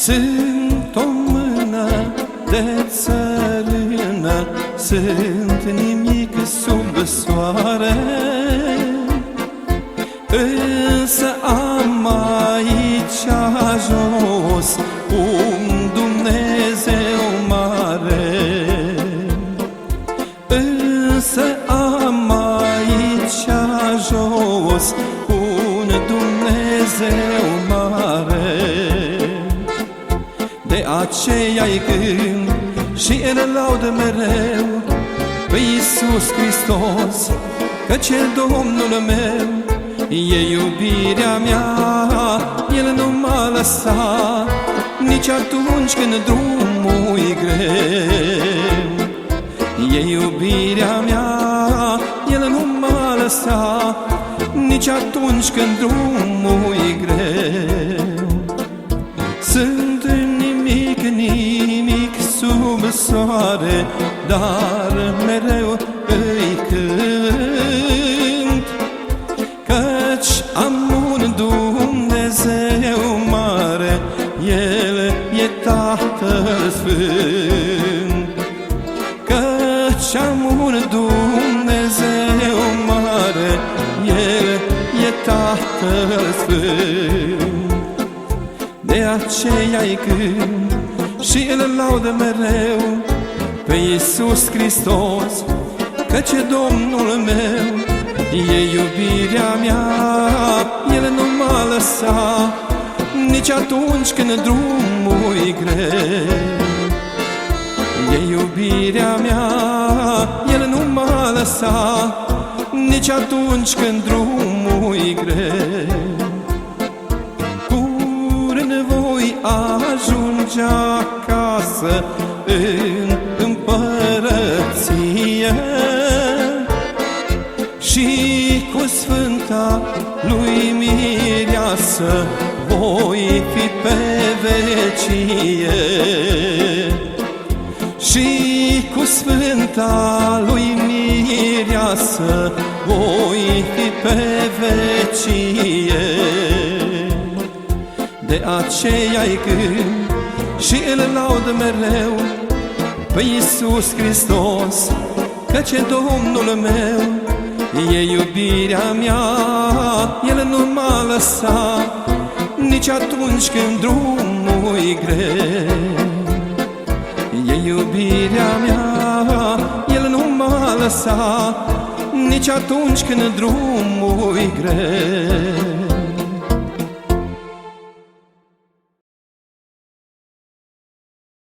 Sunt o mână de țărână, sunt nimic sub soare, însă am aici jos un Dumnezeu mare. Însă am aici jos un Dumnezeu mare. De aceea-i cânt și îl laud mereu pe Iisus Hristos, căci e Domnul meu, e iubirea mea. El nu m-a lăsat nici atunci când drumul-i greu. E iubirea mea, El nu m-a lăsat nici atunci când drumul-i greu. Sunt nimic sub soare, dar mereu îi cânt, căci am un Dumnezeu mare, El e Tatăl Sfânt. Căci am un Dumnezeu mare, El e Tatăl Sfânt. De aceea-i cânt și îl laud mereu pe Iisus Hristos, căci e Domnul meu, e iubirea mea. El nu m-a lăsat nici atunci când drumul-i greu. E iubirea mea, El nu m-a lăsat nici atunci când drumul-i greu. Voi ajunge acasă în împărăție și cu Sfânta lui Mireasă voi fi pe vecie. Și cu Sfânta lui Mireasă voi fi pe vecie. De aceea-i cânt și îl laud mereu pe Iisus Hristos, căci e Domnul meu, e iubirea mea. El nu m-a lăsat nici atunci când drumul-i greu. E iubirea mea, El nu m-a lăsat nici atunci când drumul-i greu.